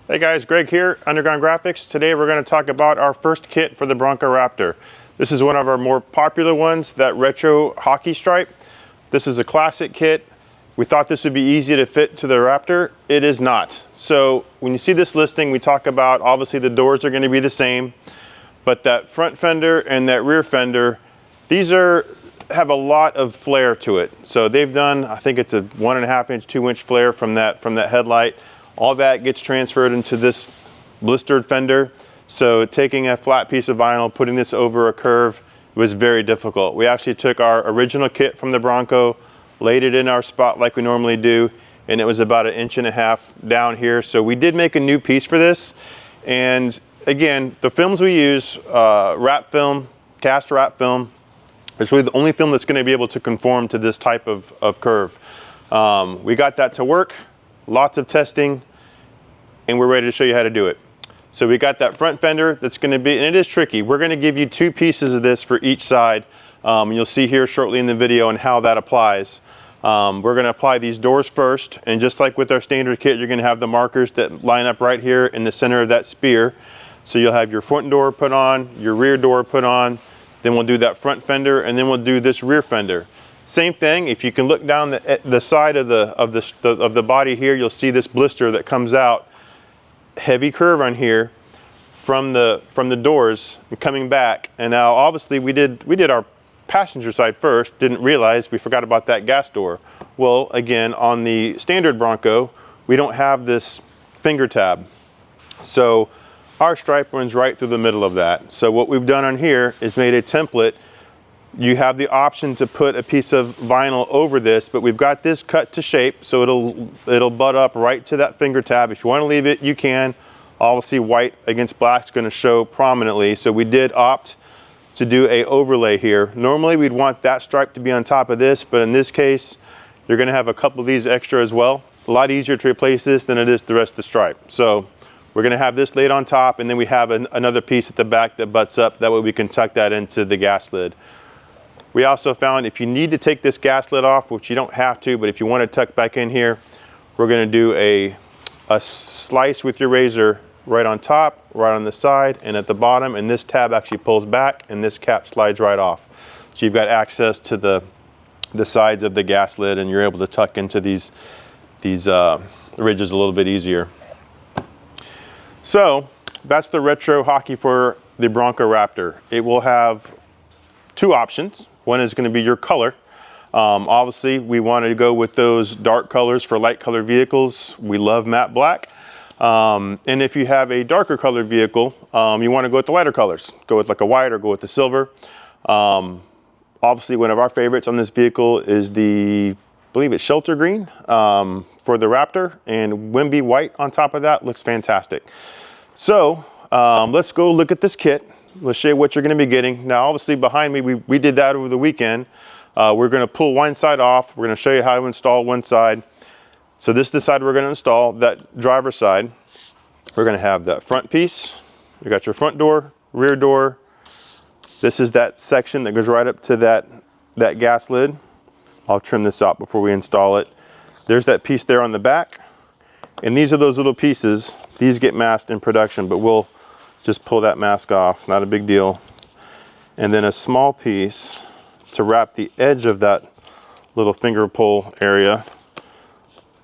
Hey guys, Greg here, Underground Graphics. Today we're going to talk about our first kit for the Bronco Raptor. This is one of our more popular ones, that retro hockey stripe. This is a classic kit. We thought this would be easy to fit to the Raptor. It is not. So when you see this listing, we talk about obviously the doors are going to be the same, but that front fender and that rear fender, these have a lot of flare to it. So they've done, I think it's a 1.5 inch, 2 inch flare from that headlight. All that gets transferred into this blistered fender. So taking a flat piece of vinyl, putting this over a curve was very difficult. We actually took our original kit from the Bronco, laid it in our spot like we normally do, and it was about 1.5 inches down here. So we did make a new piece for this. And again, the films we use, wrap film, cast wrap film, it's really the only film that's gonna be able to conform to this type of curve. We got that to work, lots of testing, and we're ready to show you how to do it. So we got that front fender that's going to be, and it is tricky. We're going to give you 2 pieces of this for each side. You'll see here shortly in the video and how that applies. We're going to apply these doors first, and just like with our standard kit, you're going to have the markers that line up right here in the center of that spear. So you'll have your front door put on, your rear door put on, then we'll do that front fender, and then we'll do this rear fender. Same thing, if you can look down the side of the body here, you'll see this blister that comes out. Heavy curve on here from the doors and coming back. And now obviously we did our passenger side first, didn't realize we forgot about that gas door. Well, again, on the standard Bronco, we don't have this finger tab. So our stripe runs right through the middle of that. So what we've done on here is made a template. You have the option to put a piece of vinyl over this, but we've got this cut to shape, so it'll butt up right to that finger tab. If you want to leave it, you can. Obviously white against black is going to show prominently, so we did opt to do a overlay here. Normally we'd want that stripe to be on top of this, but in this case you're going to have a couple of these extra as well. A lot easier to replace this than it is the rest of the stripe. So we're going to have this laid on top, and then we have another piece at the back that butts up. That way we can tuck that into the gas lid. We also found if you need to take this gas lid off, which you don't have to, but if you want to tuck back in here, we're going to do a slice with your razor right on top, right on the side, and at the bottom, and this tab actually pulls back and this cap slides right off. So you've got access to the sides of the gas lid, and you're able to tuck into these ridges a little bit easier. So that's the retro hockey for the Bronco Raptor. It will have 2 options. One is going to be your color. Obviously, we wanted to go with those dark colors for light colored vehicles. We love matte black. And if you have a darker colored vehicle, you want to go with the lighter colors. Go with like a white or go with the silver. Obviously, one of our favorites on this vehicle is I believe it's shelter green for the Raptor, and Wimby white on top of that looks fantastic. So let's go look at this kit. Let's show you what you're going to be getting. Now, obviously behind me, we did that over the weekend. We're going to pull one side off. We're going to show you how to install one side. So this is the side we're going to install, that driver's side. We're going to have that front piece. You got your front door, rear door. This is that section that goes right up to that gas lid. I'll trim this out before we install it. There's that piece there on the back. And these are those little pieces. These get masked in production, but we'll just pull that mask off, not a big deal. And then a small piece to wrap the edge of that little finger pull area,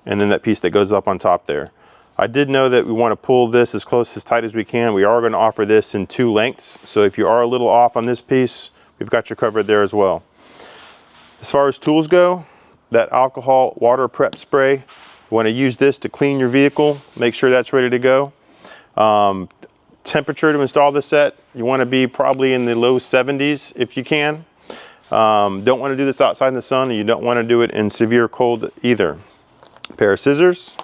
and then that piece that goes up on top there. I did know that we want to pull this as close as tight as we can. We are going to offer this in 2 lengths, so if you are a little off on this piece, we've got you covered there as well. As far as tools go, that alcohol water prep spray, you want to use this to clean your vehicle, make sure that's ready to go. Temperature to install this set, you want to be probably in the low 70s if you can. Don't want to do this outside in the sun, and you don't want to do it in severe cold either. A pair of scissors,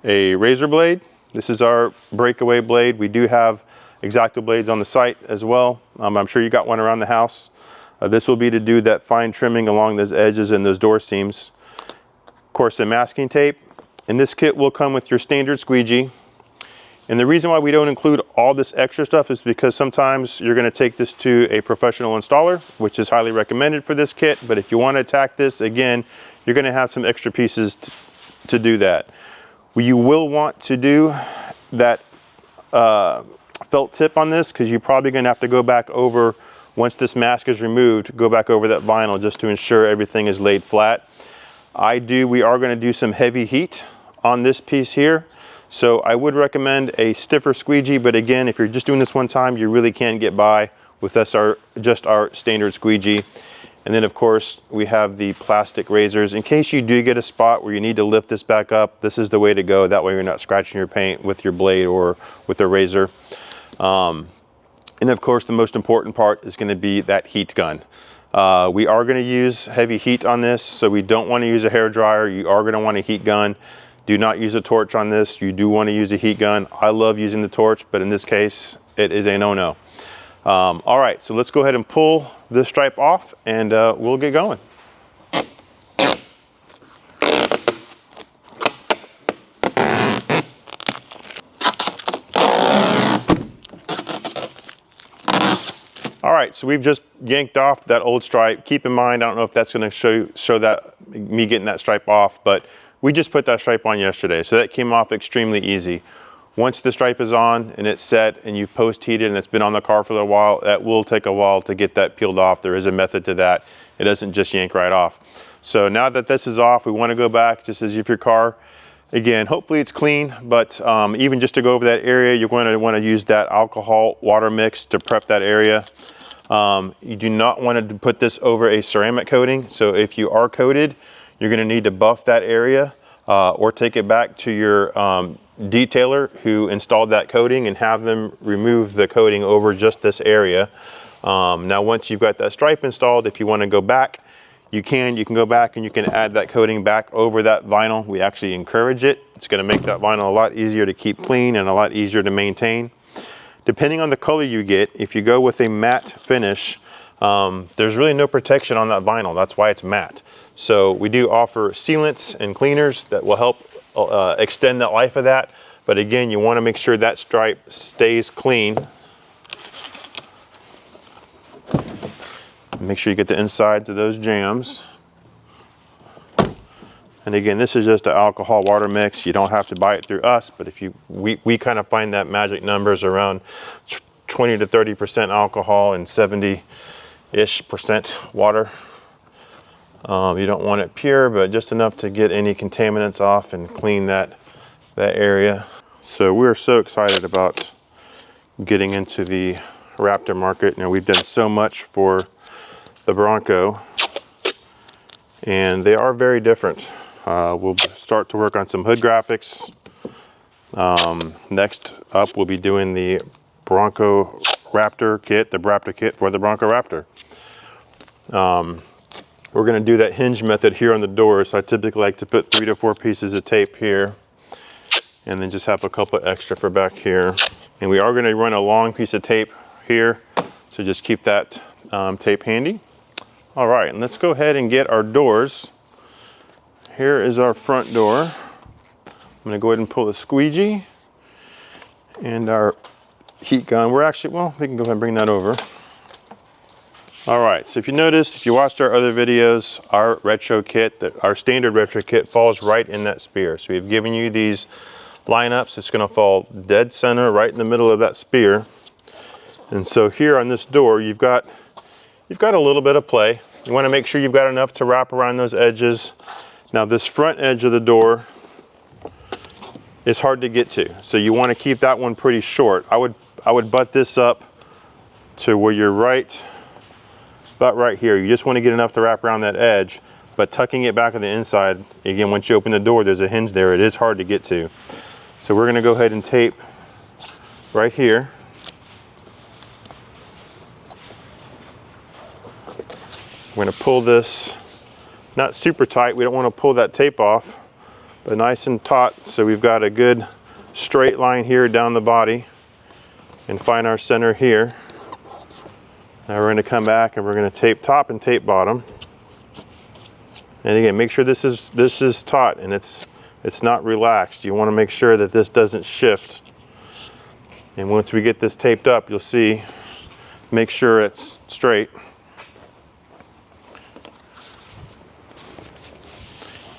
a razor blade. This is our breakaway blade. We do have X-Acto blades on the site as well. I'm sure you got one around the house. This will be to do that fine trimming along those edges and those door seams. Of course, the masking tape. And this kit will come with your standard squeegee. And the reason why we don't include all this extra stuff is because sometimes you're going to take this to a professional installer, which is highly recommended for this kit. But if you want to attack this, again, you're going to have some extra pieces to do that. What you will want to do that felt tip on this, because you're probably going to have to go back over, once this mask is removed, go back over that vinyl just to ensure everything is laid flat. We are going to do some heavy heat on this piece here, so I would recommend a stiffer squeegee, but again, if you're just doing this one time, you really can't get by with just our standard squeegee. And then of course we have the plastic razors. In case you do get a spot where you need to lift this back up, this is the way to go. That way you're not scratching your paint with your blade or with a razor. And of course the most important part is going to be that heat gun. We are going to use heavy heat on this, so we don't want to use a hair dryer. You are going to want a heat gun. Do not use a torch on this. You do want to use a heat gun. I love using the torch, but in this case it is a no-no. All right, so let's go ahead and pull this stripe off, and we'll get going. All right, so we've just yanked off that old stripe. Keep in mind, I don't know if that's going to show that me getting that stripe off, but we just put that stripe on yesterday, so that came off extremely easy. Once the stripe is on and it's set and you've post heated and it's been on the car for a little while, that will take a while to get that peeled off. There is a method to that. It doesn't just yank right off. So now that this is off, we want to go back just as if your car, again, hopefully it's clean, but even just to go over that area, you're going to want to use that alcohol water mix to prep that area. You do not want to put this over a ceramic coating. So if you are coated, you're going to need to buff that area or take it back to your detailer who installed that coating and have them remove the coating over just this area. Now once you've got that stripe installed, if you want to go back, you can go back and you can add that coating back over that vinyl. We actually encourage it. It's going to make that vinyl a lot easier to keep clean and a lot easier to maintain. Depending on the color you get, if you go with a matte finish, there's really no protection on that vinyl. That's why it's matte. So we do offer sealants and cleaners that will help extend the life of that, but again, you want to make sure that stripe stays clean. Make sure you get the insides of those jams. And again, this is just an alcohol water mix. You don't have to buy it through us, but if we kind of find that magic numbers around 20 to 30% alcohol and 70-ish% water. You don't want it pure, but just enough to get any contaminants off and clean that area. So we're so excited about getting into the Raptor market. You know, we've done so much for the Bronco, and they are very different. We'll start to work on some hood graphics. Next up, we'll be doing the Bronco Raptor kit, the Raptor kit for the Bronco Raptor. We're going to do that hinge method here on the door, so I typically like to put 3 to 4 pieces of tape here and then just have a couple extra for back here. And we are going to run a long piece of tape here, so just keep that tape handy. All right, and let's go ahead and get our doors. Here is our front door. I'm going to go ahead and pull the squeegee and our heat gun. We're actually, well, we can go ahead and bring that over. All right, so if you noticed, if you watched our other videos, our retro kit, our standard retro kit falls right in that spear. So we've given you these lineups. It's going to fall dead center right in the middle of that spear. And so here on this door, you've got a little bit of play. You want to make sure you've got enough to wrap around those edges. Now this front edge of the door is hard to get to, so you want to keep that one pretty short. I would butt this up to where you're about right here. You just want to get enough to wrap around that edge, but tucking it back on the inside, again, once you open the door, there's a hinge there. It is hard to get to. So we're going to go ahead and tape right here. We're going to pull this, not super tight. We don't want to pull that tape off, but nice and taut, so we've got a good straight line here down the body, and find our center here. Now we're going to come back and we're going to tape top and tape bottom. And again, make sure this is taut and it's not relaxed. You want to make sure that this doesn't shift. And once we get this taped up, you'll see, make sure it's straight.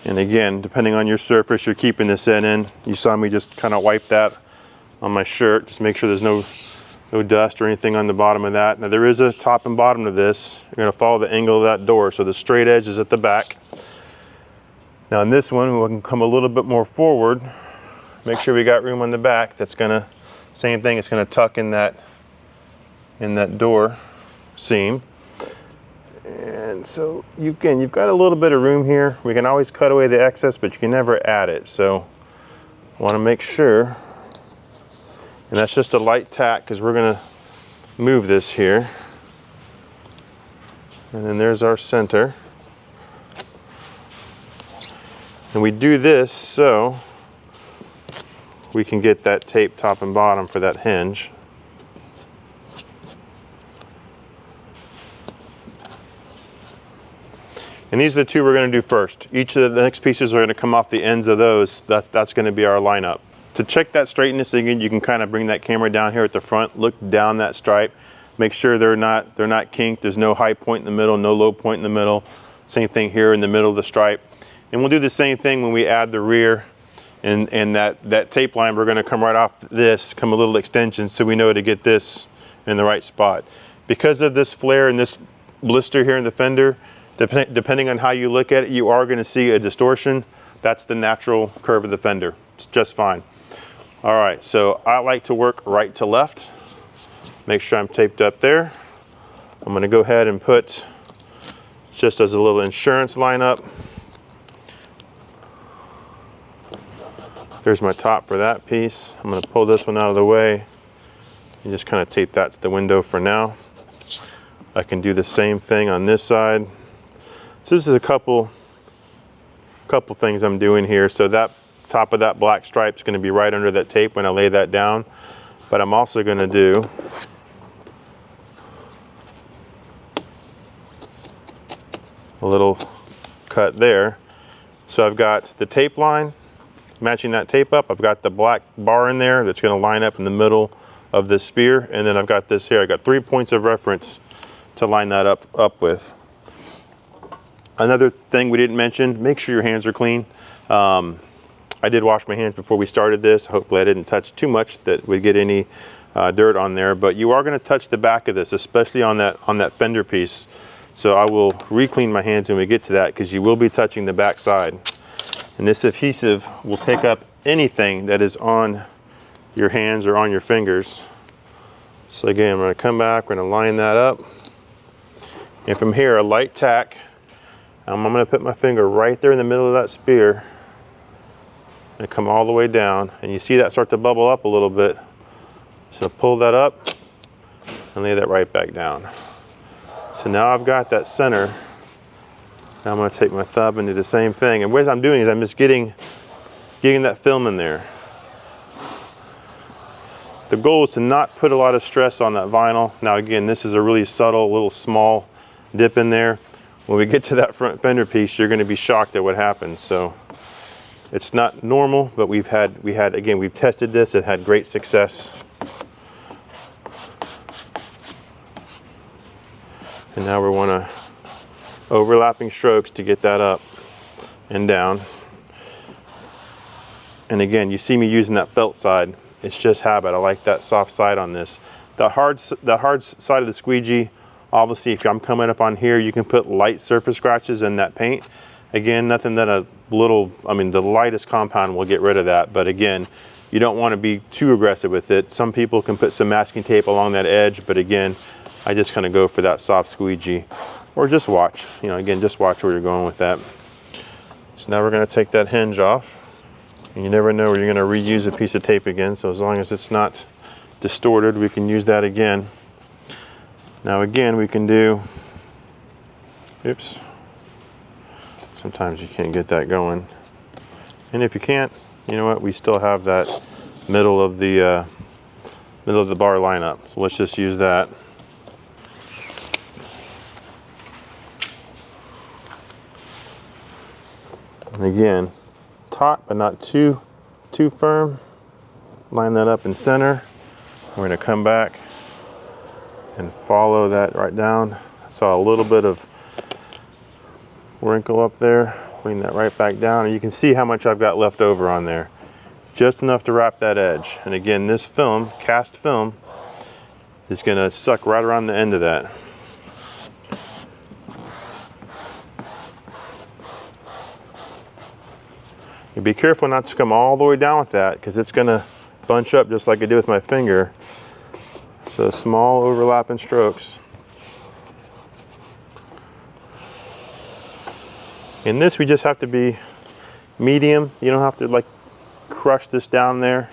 And again, depending on your surface you're keeping this in, you saw me just kind of wipe that on my shirt. Just make sure there's no dust or anything on the bottom of that. Now there is a top and bottom to this. You're going to follow the angle of that door, so the straight edge is at the back. Now in this one, we can come a little bit more forward. Make sure we got room on the back. That's gonna, same thing, it's gonna tuck in that door seam. And so you've got a little bit of room here. We can always cut away the excess, but you can never add it. So I wanna make sure, and that's just a light tack because we're gonna move this here. And then there's our center. And we do this so we can get that tape top and bottom for that hinge. And these are the two we're going to do first. Each of the next pieces are going to come off the ends of those. That's going to be our lineup. To check that straightness again, you can kind of bring that camera down here at the front, look down that stripe, make sure they're not kinked. There's no high point in the middle, no low point in the middle. Same thing here in the middle of the stripe. And we'll do the same thing when we add the rear and that tape line. We're going to come right off this, come a little extension, so we know to get this in the right spot. Because of this flare and this blister here in the fender, depending on how you look at it, you are going to see a distortion. That's the natural curve of the fender. It's just fine. All right, so I like to work right to left. Make sure I'm taped up there. I'm going to go ahead and put, just as a little insurance lineup, there's my top for that piece. I'm going to pull this one out of the way and just kind of tape that to the window for now. I can do the same thing on this side. So this is a couple things I'm doing here. So that top of that black stripe is going to be right under that tape when I lay that down. But I'm also going to do a little cut there. So I've got the tape line matching that tape up. I've got the black bar in there that's going to line up in the middle of this spear, and then I've got this here. I got 3 points of reference to line that up with. Another thing we didn't mention, make sure your hands are clean. I did wash my hands before we started this. Hopefully I didn't touch too much that would get any dirt on there, but you are going to touch the back of this, especially on that fender piece. So I will re-clean my hands when we get to that, because you will be touching the back side. And this adhesive will pick up anything that is on your hands or on your fingers. So again, I'm going to come back, we're going to line that up. And from here, a light tack. I'm going to put my finger right there in the middle of that spear and come all the way down. And you see that start to bubble up a little bit. So pull that up and lay that right back down. So now I've got that center. Now I'm going to take my thumb and do the same thing. And what I'm doing is I'm just getting that film in there. The goal is to not put a lot of stress on that vinyl. Now again, this is a really subtle, little small dip in there. When we get to that front fender piece, you're going to be shocked at what happens. So it's not normal, but we've tested this and had great success. And now we want to overlapping strokes to get that up and down. And again, you see me using that felt side. It's just habit. I like that soft side on this. The hard side of the squeegee, obviously if I'm coming up on here, you can put light surface scratches in that paint. Again, nothing that the lightest compound will get rid of that. But again, you don't want to be too aggressive with it. Some people can put some masking tape along that edge, but again, I just kind of go for that soft squeegee. Or just watch, again, just watch where you're going with that. So now we're going to take that hinge off. And you never know where you're going to reuse a piece of tape again. So as long as it's not distorted, we can use that again. Now again, we can do, oops. Sometimes you can't get that going. And if you can't, you know what? We still have that middle of the bar lineup. So let's just use that. And again, taut but not too firm. Line that up in center. We're going to come back and follow that right down. I saw a little bit of wrinkle up there. Clean that right back down, and you can see how much I've got left over on there. just enough to wrap that edge. And again, this film, cast film, is going to suck right around the end of that. You be careful not to come all the way down with that, because it's going to bunch up just like I did with my finger. So small overlapping strokes. In this, we just have to be medium. You don't have to like crush this down there.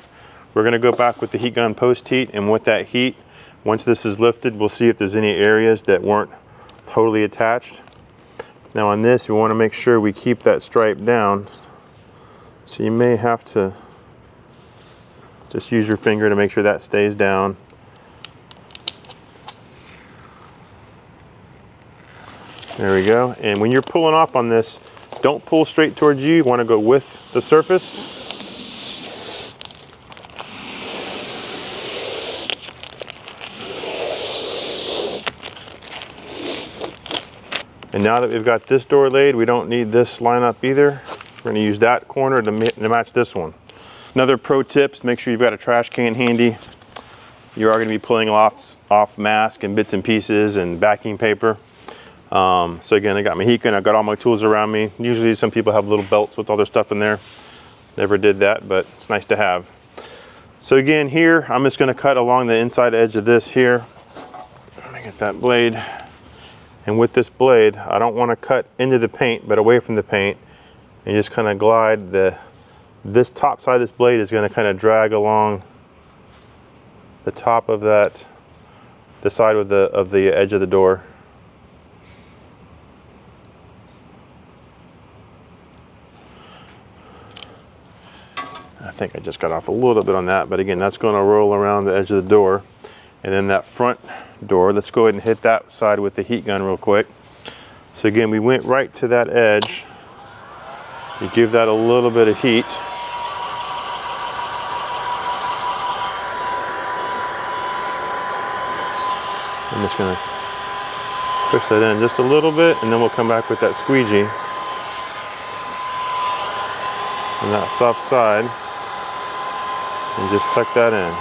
We're going to go back with the heat gun post heat, and with that heat, once this is lifted, we'll see if there's any areas that weren't totally attached. Now on this, we want to make sure we keep that stripe down. So you may have to just use your finger to make sure that stays down. There we go. And when you're pulling off on this, don't pull straight towards you. You want to go with the surface. And now that we've got this door laid, we don't need this line up either. We're going to use that corner to match this one. Another pro tip is make sure you've got a trash can handy. You are going to be pulling off mask and bits and pieces and backing paper. So again, I got my heat gun, I've got all my tools around me. Usually some people have little belts with all their stuff in there. Never did that, but it's nice to have. So again, here, I'm just going to cut along the inside edge of this here. Let me get that blade. And with this blade, I don't want to cut into the paint, but away from the paint. And just kind of glide this top side of this blade is going to kind of drag along the top of that, the side of the edge of the door. I think I just got off a little bit on that, but again, that's going to roll around the edge of the door. And then that front door, let's go ahead and hit that side with the heat gun real quick. So again, we went right to that edge. You give that a little bit of heat. I'm just going to push that in just a little bit, and then we'll come back with that squeegee on that soft side and just tuck that in.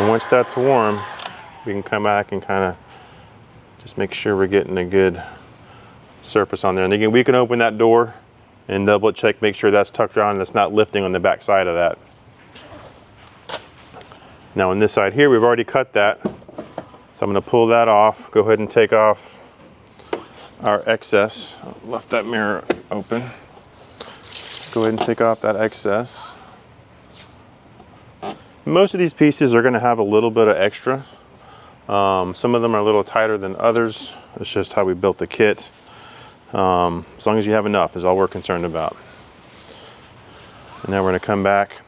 And once that's warm, we can come back and kind of just make sure we're getting a good surface on there. And again, we can open that door and double check, make sure that's tucked around and it's not lifting on the back side of that. Now on this side here, we've already cut that. So I'm going to pull that off, go ahead and take off our excess. I left that mirror open. Go ahead and take off that excess. Most of these pieces are going to have a little bit of extra. Some of them are a little tighter than others. It's just how we built the kit. As long as you have enough is all we're concerned about. And now we're going to come back.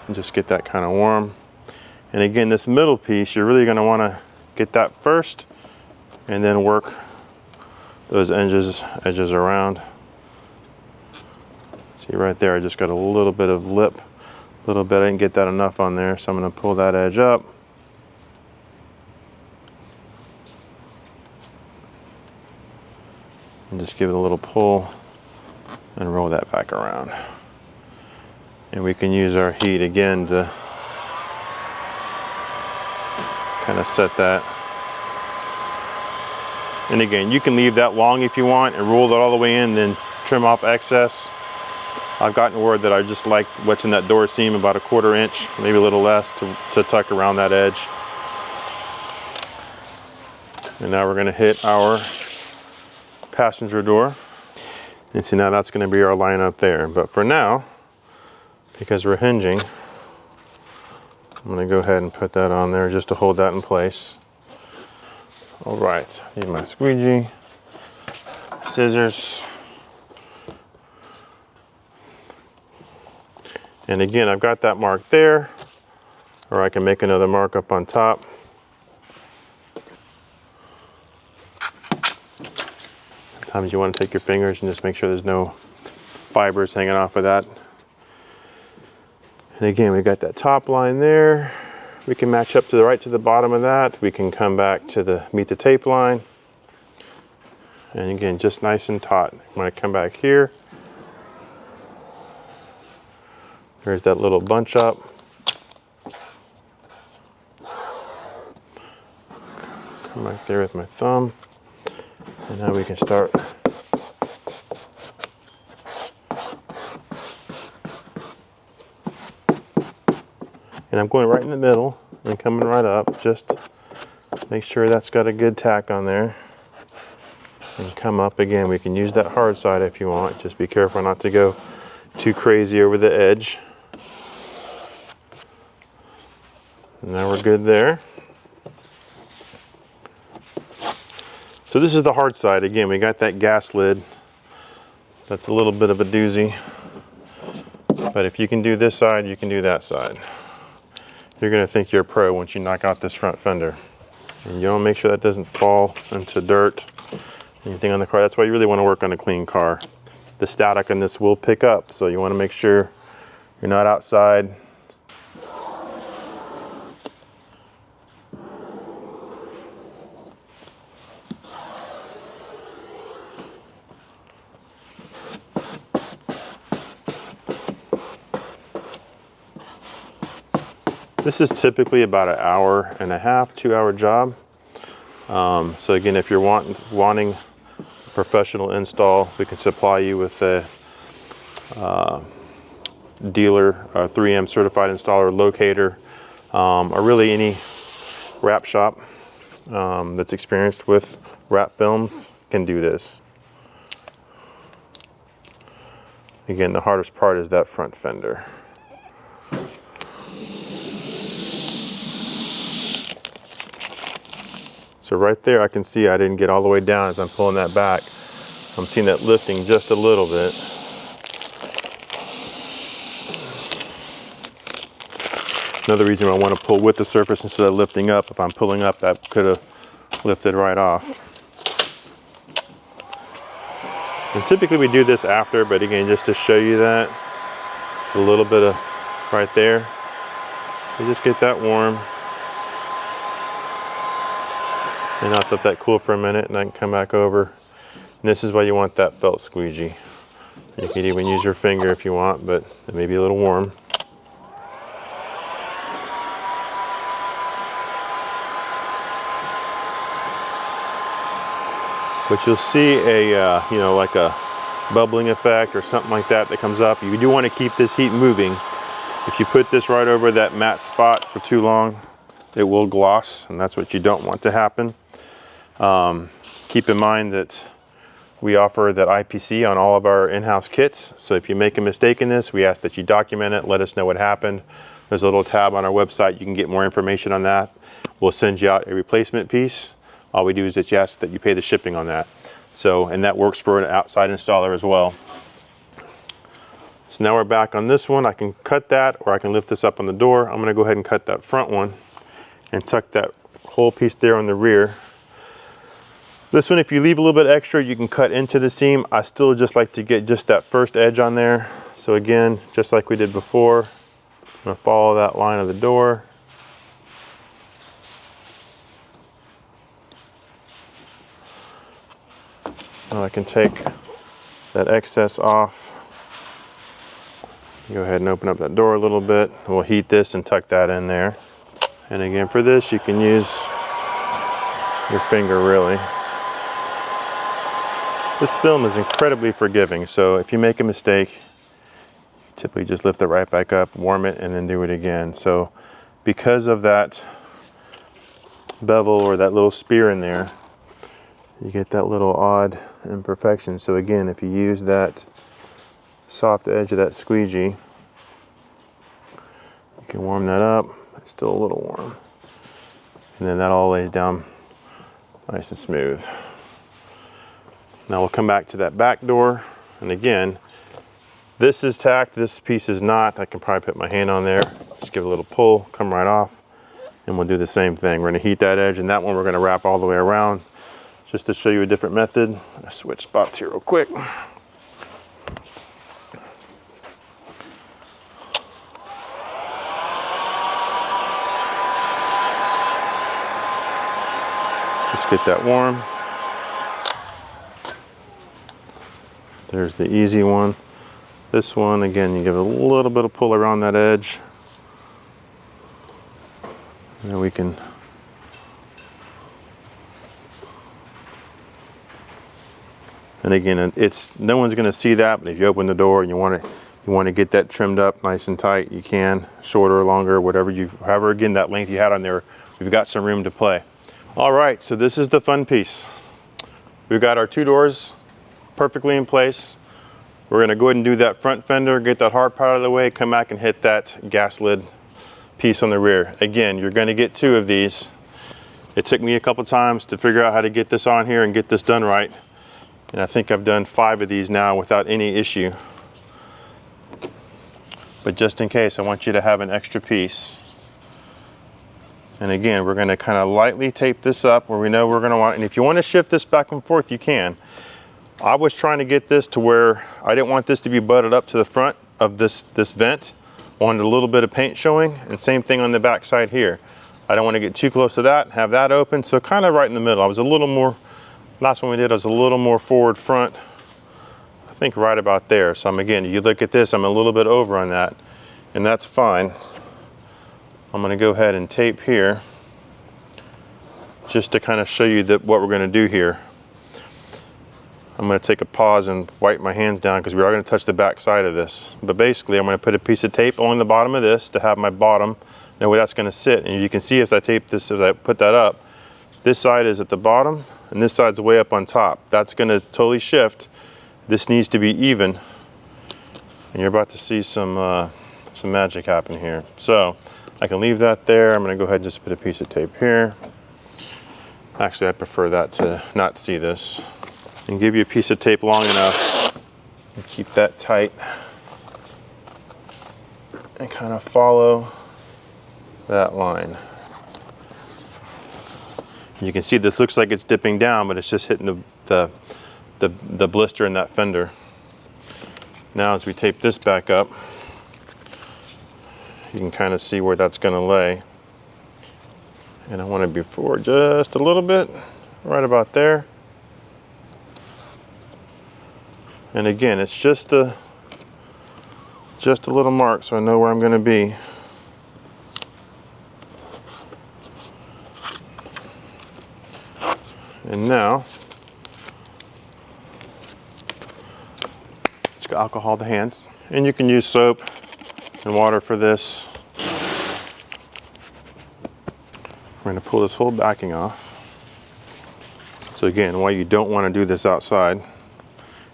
And just get that kind of warm. And again, this middle piece, you're really going to want to get that first and then work those edges around. See right there, I just got a little bit of lip, a little bit. I didn't get that enough on there, so I'm going to pull that edge up. And just give it a little pull and roll that back around. And we can use our heat again to kind of set that. And again, you can leave that long if you want and roll it all the way in, then trim off excess. I've gotten word that I just like what's in that door seam about 1/4 inch, maybe a little less, to tuck around that edge. And now we're going to hit our passenger door. And see, now that's going to be our line up there. But for now, because we're hinging, I'm going to go ahead and put that on there just to hold that in place. All right, need my squeegee, scissors. And again, I've got that mark there, or I can make another mark up on top. Sometimes you want to take your fingers and just make sure there's no fibers hanging off of that. And again, we got that top line there. We can match up to the right to the bottom of that. We can come back to the meet the tape line. And again, just nice and taut. When I come back here, there's that little bunch up. Come back there with my thumb. And now we can start. And I'm going right in the middle and coming right up. Just make sure that's got a good tack on there. And come up again. We can use that hard side if you want. Just be careful not to go too crazy over the edge. And now we're good there. So this is the hard side. Again, we got that gas lid. That's a little bit of a doozy. But if you can do this side, you can do that side. You're gonna think you're a pro once you knock out this front fender. And you wanna make sure that doesn't fall into dirt, anything on the car. That's why you really wanna work on a clean car. The static on this will pick up, so you wanna make sure you're not outside. This is typically about an hour and a half, 2-hour job. So again, if you're wanting a professional install, we can supply you with a dealer, 3M certified installer locator, or really any wrap shop that's experienced with wrap films can do this. Again, the hardest part is that front fender. So right there, I can see I didn't get all the way down as I'm pulling that back. I'm seeing that lifting just a little bit. Another reason I want to pull with the surface instead of lifting up. If I'm pulling up, that could have lifted right off. And typically we do this after, but again, just to show you that, a little bit of right there. So just get that warm. And I'll let that cool for a minute and I can come back over. And this is why you want that felt squeegee. You can even use your finger if you want, but it may be a little warm. But you'll see a, you know, like a bubbling effect or something like that that comes up. You do want to keep this heat moving. If you put this right over that matte spot for too long, it will gloss, and that's what you don't want to happen. Keep in mind that we offer that IPC on all of our in-house kits. So if you make a mistake in this, we ask that you document it, let us know what happened. There's a little tab on our website. You can get more information on that. We'll send you out a replacement piece. All we do is that you ask that you pay the shipping on that. So, and that works for an outside installer as well. So now we're back on this one. I can cut that, or I can lift this up on the door. I'm gonna go ahead and cut that front one and tuck that whole piece there on the rear. This one, if you leave a little bit extra, you can cut into the seam. I still just like to get just that first edge on there. So again, just like we did before, I'm gonna follow that line of the door. Now I can take that excess off. Go ahead and open up that door a little bit. We'll heat this and tuck that in there. And again, for this, you can use your finger really. This film is incredibly forgiving, so if you make a mistake, you typically just lift it right back up, warm it, and then do it again. So because of that bevel or that little spear in there, you get that little odd imperfection. So again, if you use that soft edge of that squeegee, you can warm that up. It's still a little warm. And then that all lays down nice and smooth. Now we'll come back to that back door. And again, this is tacked, this piece is not. I can probably put my hand on there, just give it a little pull, come right off. And we'll do the same thing. We're gonna heat that edge, and that one we're gonna wrap all the way around. Just to show you a different method. I'll switch spots here real quick. Just get that warm. There's the easy one. This one, again, you give it a little bit of pull around that edge. And then we can and again, it's no one's going to see that, but if you open the door and you want to get that trimmed up nice and tight, you can, shorter or longer, however again that length you had on there, we've got some room to play. All right, so this is the fun piece. We've got our 2 doors perfectly in place. We're going to go ahead and do that front fender, get that hard part out of the way, come back and hit that gas lid piece on the rear. Again, you're going to get 2 of these. It took me a couple times to figure out how to get this on here and get this done right. And I think I've done 5 of these now without any issue. But just in case, I want you to have an extra piece. And again, we're going to kind of lightly tape this up where we know we're going to want, and if you want to shift this back and forth, you can. I was trying to get this to where I didn't want this to be butted up to the front of this vent. I wanted a little bit of paint showing, and same thing on the back side here. I don't want to get too close to that, have that open, so kind of right in the middle. I was a little more, last one we did, I was a little more forward front, I think right about there. So again, you look at this, I'm a little bit over on that, and that's fine. I'm going to go ahead and tape here just to kind of show you what we're going to do here. I'm going to take a pause and wipe my hands down because we are going to touch the back side of this. But basically, I'm going to put a piece of tape along the bottom of this to have my bottom, know where that's going to sit. And you can see as I tape this, as I put that up, this side is at the bottom and this side's way up on top. That's going to totally shift. This needs to be even. And you're about to see some magic happen here. So I can leave that there. I'm going to go ahead and just put a piece of tape here. Actually, I prefer that to not see this. And give you a piece of tape long enough and keep that tight and kind of follow that line. You can see this looks like it's dipping down, but it's just hitting the blister in that fender. Now as we tape this back up, you can kind of see where that's going to lay. And I want to be forward just a little bit, right about there. And again, it's just a little mark so I know where I'm going to be. And now, let's go alcohol the hands. And you can use soap and water for this. We're going to pull this whole backing off. So again, why you don't want to do this outside.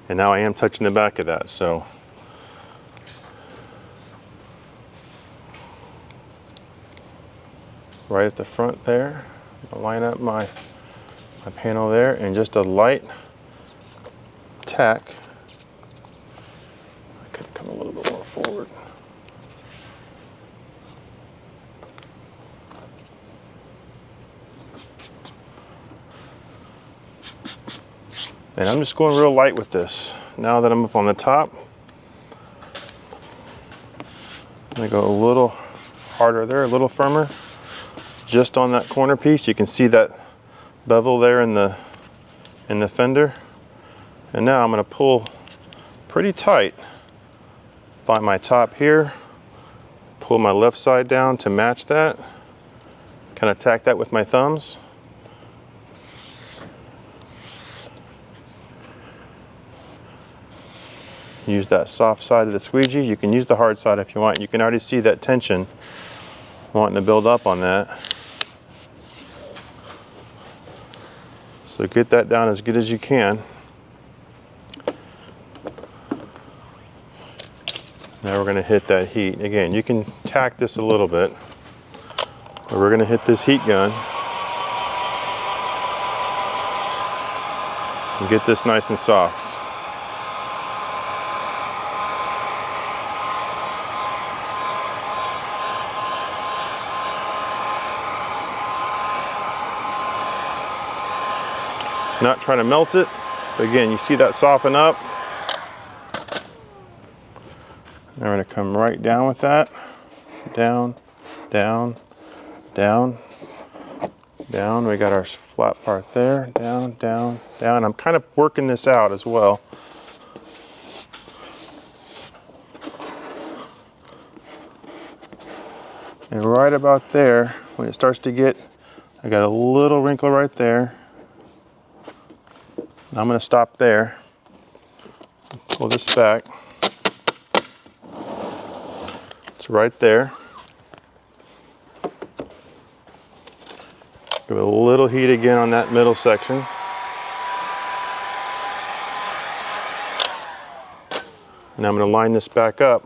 And now I am touching the back of that, so. Right at the front there, I'll line up my panel there, and just a light tack. I could come a little bit more forward. And I'm just going real light with this. Now that I'm up on the top, I'm going to go a little harder there, a little firmer. Just on that corner piece, you can see that bevel there in the fender. And now I'm going to pull pretty tight. Find my top here, pull my left side down to match that. Kind of tack that with my thumbs. Use that soft side of the squeegee. You can use the hard side if you want. You can already see that tension wanting to build up on that. So get that down as good as you can. Now we're going to hit that heat. Again, you can tack this a little bit, but we're going to hit this heat gun and get this nice and soft. Not trying to melt it, but again, you see that soften up. Now we're going to come right down with that. Down, down, down, Down, we got our flat part there, down, down, down. I'm kind of working this out as well. And right about there, when it starts to get, I got a little wrinkle right there. I'm going to stop there. Pull this back. It's right there. Give it a little heat again on that middle section. And I'm going to line this back up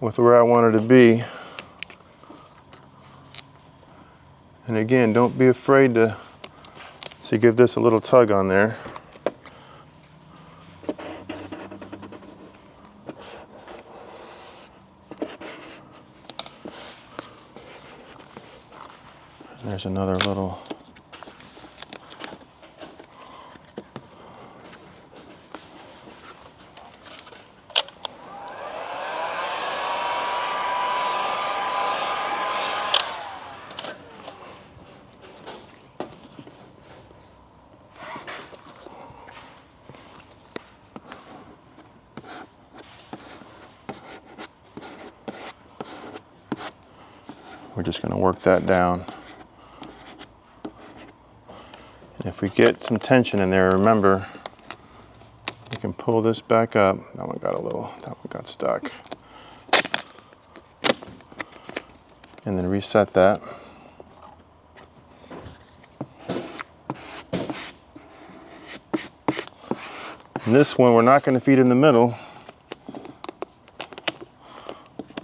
with where I want it to be. And again, don't be afraid to give this a little tug on there. There's another little. We're just going to work that down. If we get some tension in there, remember, you can pull this back up. That one got stuck. And then reset that. And this one, we're not going to feed in the middle.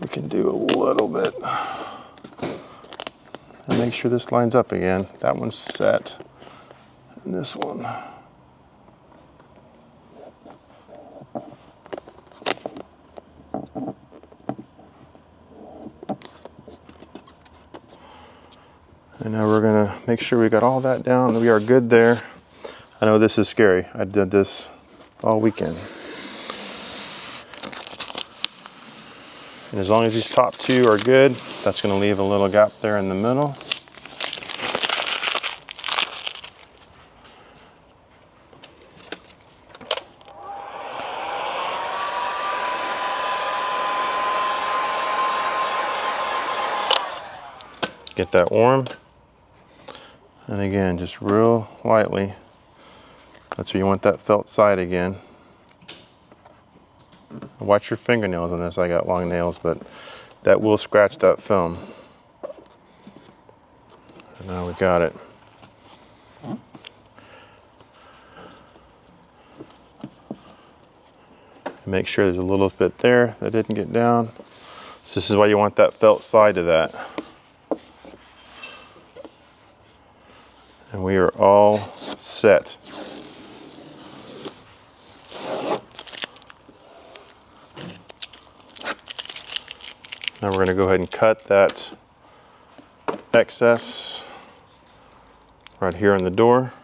We can do a little bit. And make sure this lines up again. That one's set. And this one. And now we're gonna make sure we got all that down. We are good there. I know this is scary. I did this all weekend. And as long as these top two are good, that's gonna leave a little gap there in the middle. Get that warm. And again, just real lightly. That's where you want that felt side again. Watch your fingernails on this. I got long nails, but that will scratch that film. And now we got it. Make sure there's a little bit there that didn't get down. So this is why you want that felt side of that. And we are all set. Now we're going to go ahead and cut that excess right here on the door.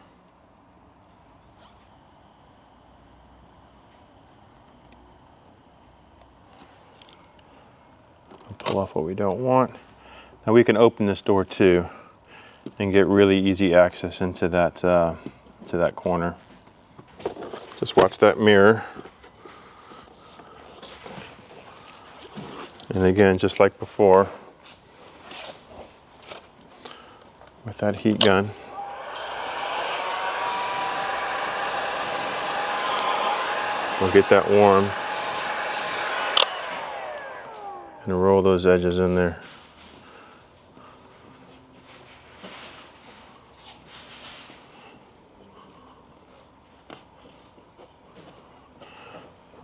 Pull off what we don't want. Now we can open this door too and get really easy access into that to that corner. Just watch that mirror. And again, just like before, with that heat gun. We'll get that warm and roll those edges in there.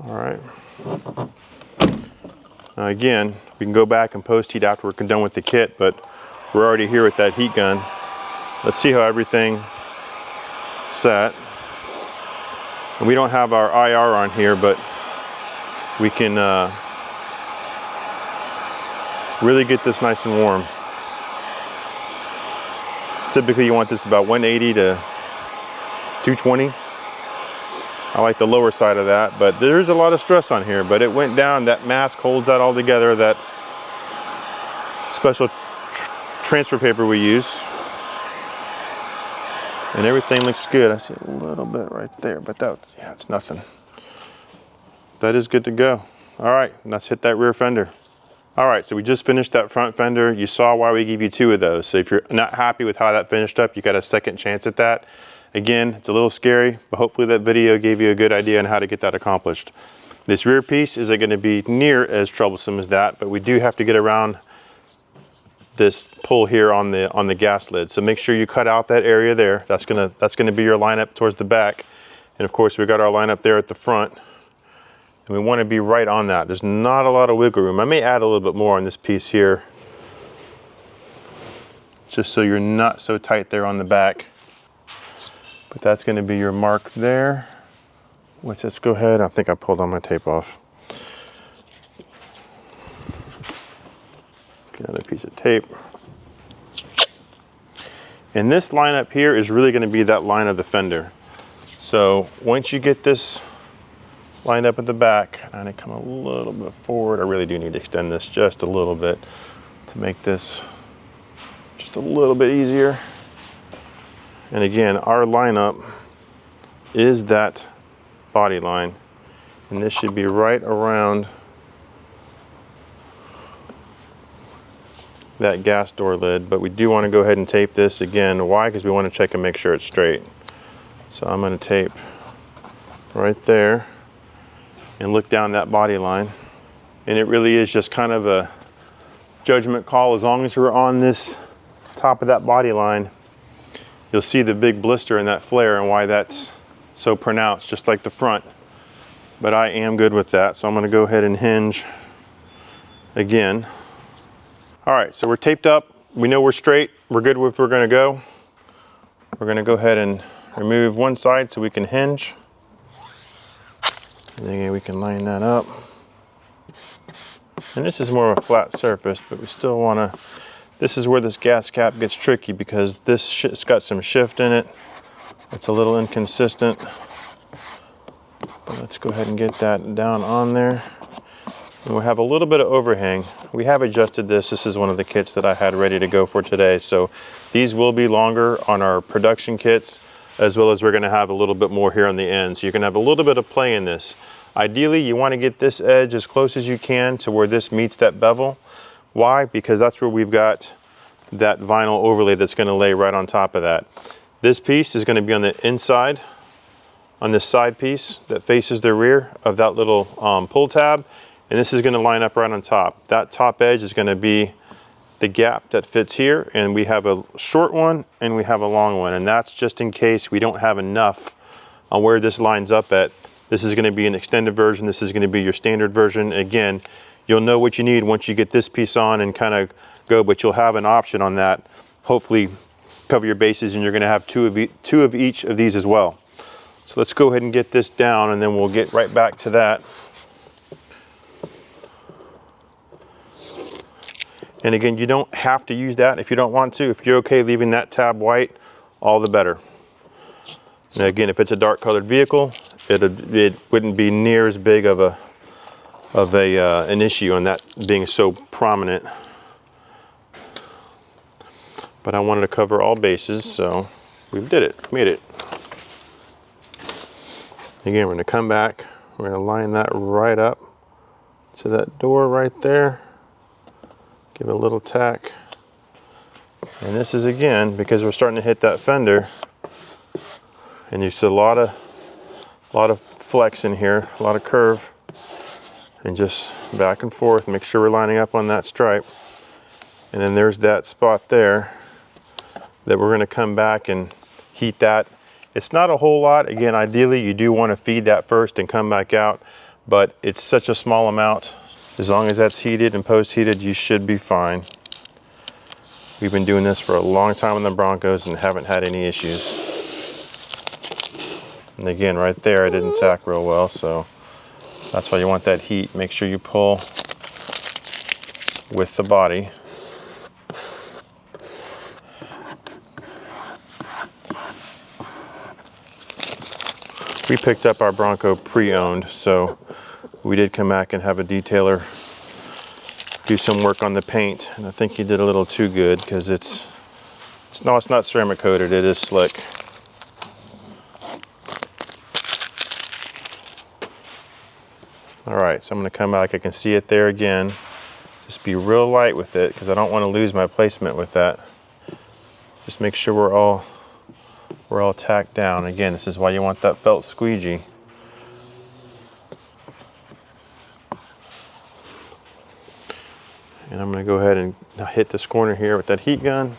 All right. Now again, we can go back and post heat after we're done with the kit, but we're already here with that heat gun. Let's see how everything set. And we don't have our IR on here, but we can really get this nice and warm. Typically you want this about 180 to 220. I like the lower side of that, but there's a lot of stress on here, but it went down. That mask holds that all together, that special transfer paper we use. And everything looks good. I see a little bit right there, but yeah, it's nothing. That is good to go. All right, let's hit that rear fender. All right, so we just finished that front fender. You saw why we give you 2 of those. So if you're not happy with how that finished up, you got a second chance at that. Again, it's a little scary, but hopefully that video gave you a good idea on how to get that accomplished. This rear piece isn't going to be near as troublesome as that, but we do have to get around this pull here on the gas lid. So make sure you cut out that area there. That's gonna be your lineup towards the back. And of course we got our lineup there at the front. And we want to be right on that. There's not a lot of wiggle room. I may add a little bit more on this piece here, just so you're not so tight there on the back. But that's going to be your mark there. Which, let's go ahead. I think I pulled all my tape off. Get another piece of tape. And this line up here is really going to be that line of the fender. So once you get this lined up at the back, and I come a little bit forward. I really do need to extend this just a little bit to make this just a little bit easier. And again, our lineup is that body line, and this should be right around that gas door lid, but we do want to go ahead and tape this again. Why? Because we want to check and make sure it's straight. So I'm going to tape right there and look down that body line. And it really is just kind of a judgment call. As long as we're on this top of that body line, you'll see the big blister and that flare and why that's so pronounced, just like the front. But I am good with that, so I'm going to go ahead and hinge again. All right, so we're taped up. We know we're straight. We're good with where we're going to go. We're going to go ahead and remove one side so we can hinge. And then we can line that up. And this is more of a flat surface, but we still want to, this is where this gas cap gets tricky because it's got some shift in it. It's a little inconsistent. But let's go ahead and get that down on there. And we'll have a little bit of overhang. We have adjusted this. This is one of the kits that I had ready to go for today. So these will be longer on our production kits, as well as we're going to have a little bit more here on the end. So you can have a little bit of play in this. Ideally, you want to get this edge as close as you can to where this meets that bevel. Why? Because that's where we've got that vinyl overlay that's going to lay right on top of that. This piece is going to be on the inside, on this side piece that faces the rear of that little pull tab. And this is going to line up right on top. That top edge is going to be the gap that fits here, and we have a short one and we have a long one, and that's just in case we don't have enough on where this lines up at. This is going to be an extended version. This is going to be your standard version. Again, you'll know what you need once you get this piece on and kind of go, but you'll have an option on that. Hopefully cover your bases, and you're going to have two of each of these as well. So let's go ahead and get this down, and then we'll get right back to that. And again, you don't have to use that if you don't want to. If you're okay leaving that tab white, all the better. And again, if it's a dark colored vehicle, it wouldn't be near as big of an issue on that being so prominent. But I wanted to cover all bases, so we did it, made it. Again, we're gonna come back, we're gonna line that right up to that door right there. Give it a little tack. And this is, again, because we're starting to hit that fender, and you see a lot of flex in here, a lot of curve, and just back and forth, make sure we're lining up on that stripe. And then there's that spot there that we're gonna come back and heat that. It's not a whole lot. Again, ideally you do want to feed that first and come back out, but it's such a small amount. As long as that's heated and post-heated, you should be fine. We've been doing this for a long time on the Broncos and haven't had any issues. And again, right there, I didn't tack real well, so that's why you want that heat. Make sure you pull with the body. We picked up our Bronco pre-owned, so we did come back and have a detailer do some work on the paint, and I think he did a little too good because it's not ceramic coated, it is slick. All right, so I'm going to come back. I can see it there again. Just be real light with it because I don't want to lose my placement with that. Just make sure we're all tacked down. Again, this is why you want that felt squeegee. And I'm going to go ahead and hit this corner here with that heat gun.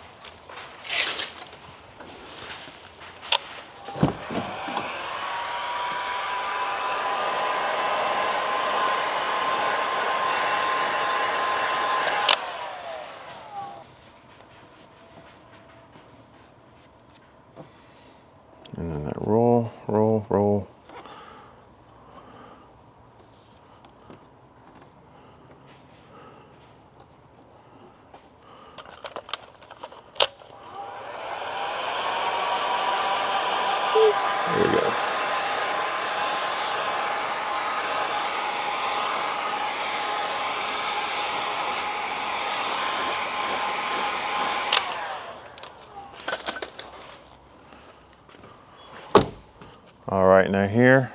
And then that roll, roll, roll. There we go. All right, now here,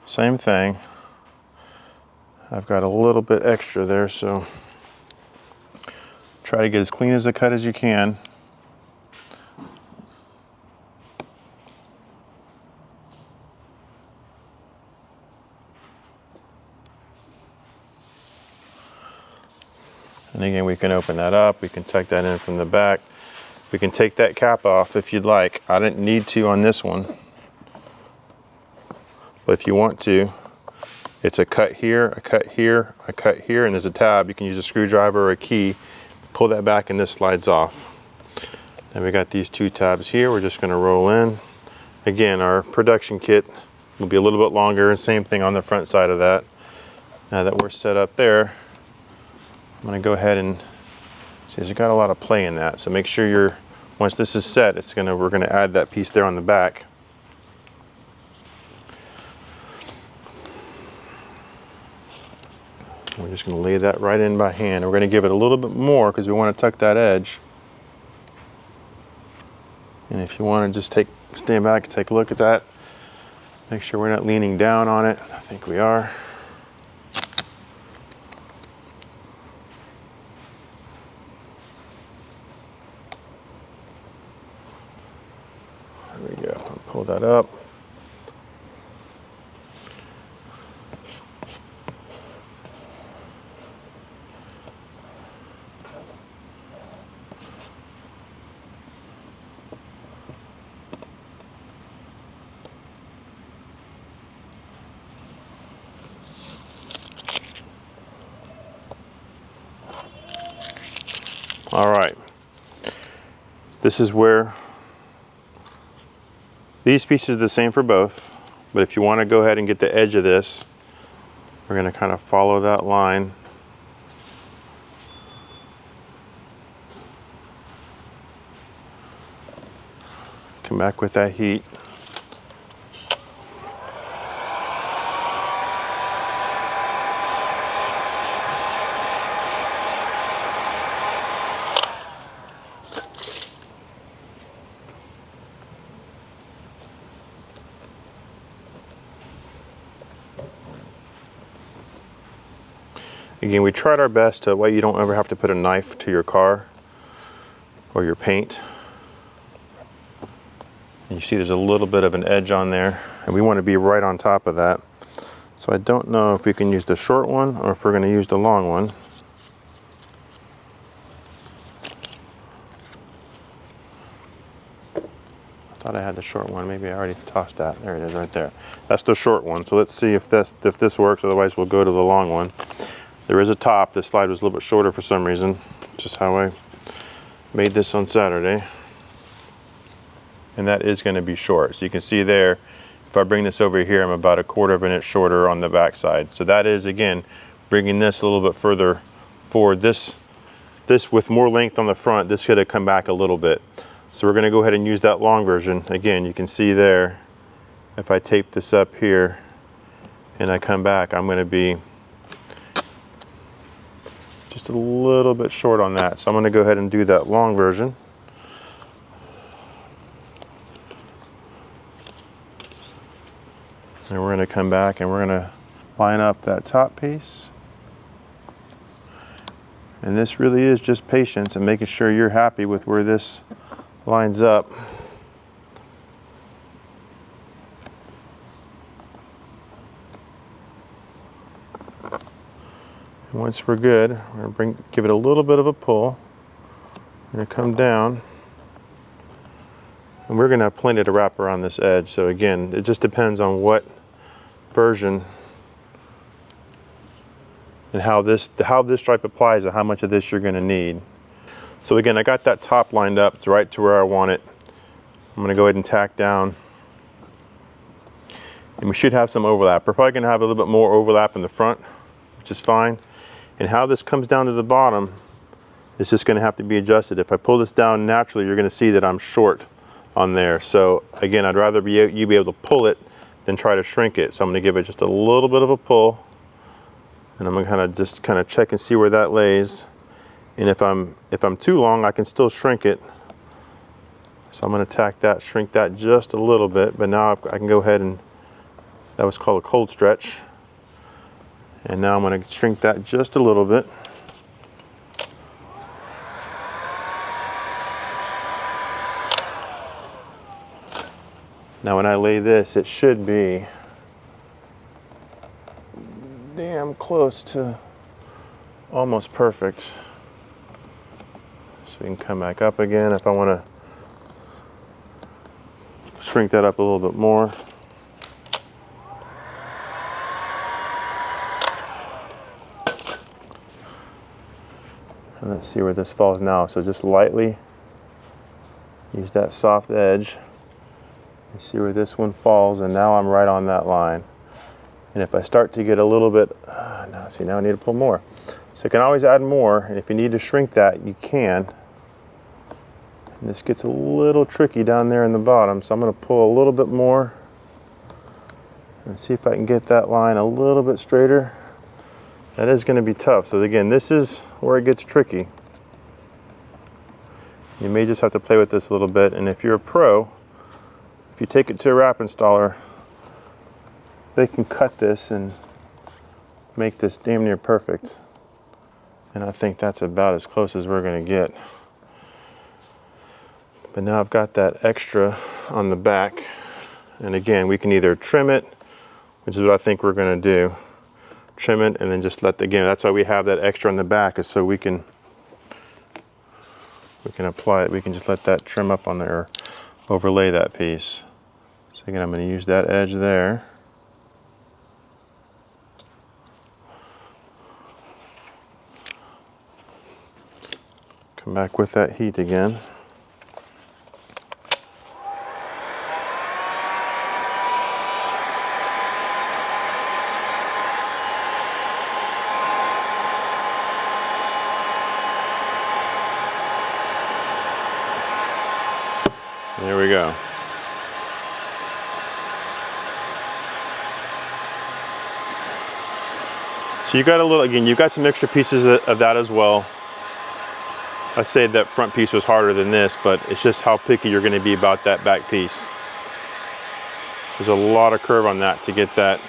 same thing. I've got a little bit extra there, so try to get as clean as a cut as you can. And again, we can open that up. We can tuck that in from the back. We can take that cap off if you'd like. I didn't need to on this one. But if you want to, it's a cut here, a cut here, a cut here, and there's a tab. You can use a screwdriver or a key. Pull that back and this slides off. And we got these two tabs here. We're just gonna roll in. Again, our production kit will be a little bit longer, and same thing on the front side of that. Now that we're set up there, I'm gonna go ahead and see, there's got a lot of play in that. So make sure once this is set, we're gonna add that piece there on the back. We're just gonna lay that right in by hand. We're gonna give it a little bit more because we wanna tuck that edge. And if you wanna just stand back and take a look at that, make sure we're not leaning down on it. I think we are. There we go. I'll pull that up. All right, this is where these pieces are the same for both, but if you want to go ahead and get the edge of this, we're going to kind of follow that line. Come back with that heat. Again, we tried our best to way you don't ever have to put a knife to your car or your paint. And you see there's a little bit of an edge on there, and we want to be right on top of that. So I don't know if we can use the short one or if we're going to use the long one. I thought I had the short one. Maybe I already tossed that. There it is right there. That's the short one. So let's see if this works. Otherwise, we'll go to the long one. There is a top. This slide was a little bit shorter for some reason. Just how I made this on Saturday. And that is going to be short. So you can see there, if I bring this over here, I'm about 1/4 of an inch shorter on the back side. So that is, again, bringing this a little bit further forward. This with more length on the front, this should have come back a little bit. So we're going to go ahead and use that long version. Again, you can see there, if I tape this up here and I come back, I'm going to be just a little bit short on that. So I'm going to go ahead and do that long version. And we're going to come back and we're going to line up that top piece. And this really is just patience and making sure you're happy with where this lines up. And once we're good, we're going to give it a little bit of a pull. We're going to come down. And we're going to have plenty to wrap around this edge. So again, it just depends on what version and how this stripe applies and how much of this you're going to need. So again, I got that top lined up. It's right to where I want it. I'm going to go ahead and tack down. And we should have some overlap. We're probably going to have a little bit more overlap in the front, which is fine. And how this comes down to the bottom is just going to have to be adjusted. If I pull this down naturally, you're going to see that I'm short on there. So again, I'd rather you be able to pull it than try to shrink it. So I'm going to give it just a little bit of a pull, and I'm going to just kind of check and see where that lays. And if I'm too long, I can still shrink it. So I'm going to tack that, shrink that just a little bit. But now I can go ahead and, that was called a cold stretch. And now I'm going to shrink that just a little bit. Now when I lay this, it should be damn close to almost perfect. So we can come back up again if I want to shrink that up a little bit more. And let's see where this falls now. So just lightly use that soft edge. You see where this one falls, and now I'm right on that line. And if I start to get a little bit, now see, now I need to pull more. So you can always add more, and if you need to shrink that, you can. And this gets a little tricky down there in the bottom, so I'm going to pull a little bit more and see if I can get that line a little bit straighter. That is going to be tough. So again, this is where it gets tricky. You may just have to play with this a little bit, and if you're a pro, if you take it to a wrap installer, they can cut this and make this damn near perfect. And I think that's about as close as we're going to get. But now I've got that extra on the back. And again, we can either trim it, which is what I think we're going to do. Trim it and then just let again, that's why we have that extra on the back, is so we can apply it. We can just let that trim up on there, or overlay that piece. So again, I'm going to use that edge there. Come back with that heat again. There we go. So you got a little, again, you got some extra pieces of that as well. I'd say that front piece was harder than this, but it's just how picky you're going to be about that back piece. There's a lot of curve on that to get that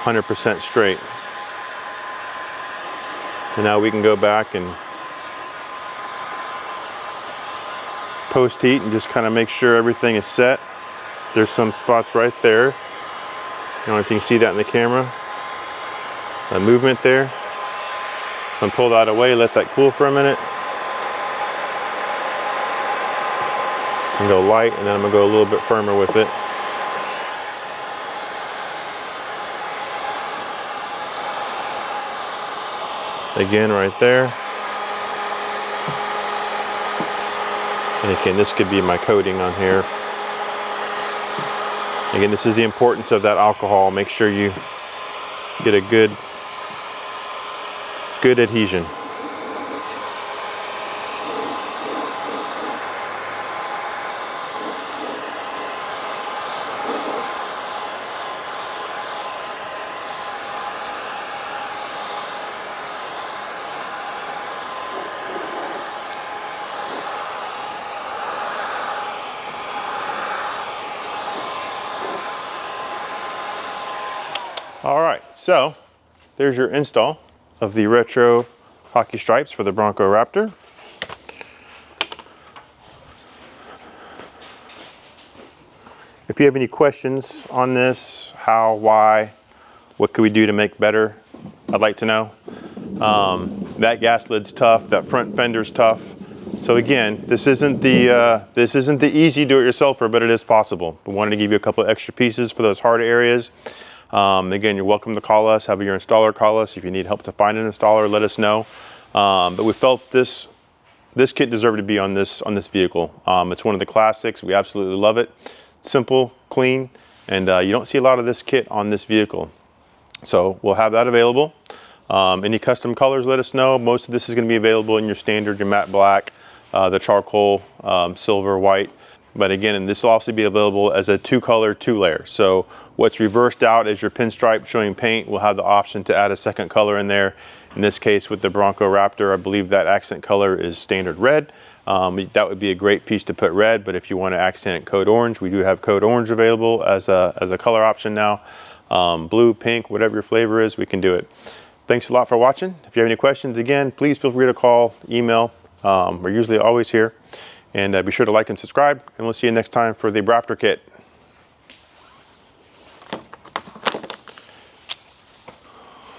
100% straight. And now we can go back and post heat and just kind of make sure everything is set. There's some spots right there. I don't know if you can see that in the camera. The movement there. So I'm pull that away, let that cool for a minute. And go light, and then I'm gonna go a little bit firmer with it. Again, right there. And again, this could be my coating on here. Again, this is the importance of that alcohol. Make sure you get a good adhesion. All right, so there's your install of the retro hockey stripes for the Bronco Raptor. If you have any questions on this, how, why, what can we do to make better, I'd like to know. That gas lid's tough, that front fender's tough. So again, this isn't the easy do-it-yourselfer, but it is possible. We wanted to give you a couple of extra pieces for those hard areas. Again, you're welcome to call us, have your installer call us. If you need help to find an installer, let us know. But we felt this kit deserved to be on this vehicle. It's one of the classics. We absolutely love it. Simple, clean, and you don't see a lot of this kit on this vehicle. So we'll have that available. Any custom colors, let us know. Most of this is going to be available in your standard, your matte black, the charcoal, silver, white. But again, this will also be available as a 2-color, 2-layer. So what's reversed out is your pinstripe showing paint. We'll have the option to add a second color in there. In this case, with the Bronco Raptor, I believe that accent color is standard red. That would be a great piece to put red, but if you want to accent code orange, we do have code orange available as a color option now. Blue, pink, whatever your flavor is, we can do it. Thanks a lot for watching. If you have any questions, again, please feel free to call, email. We're usually always here. And be sure to like and subscribe, and we'll see you next time for the Raptor kit.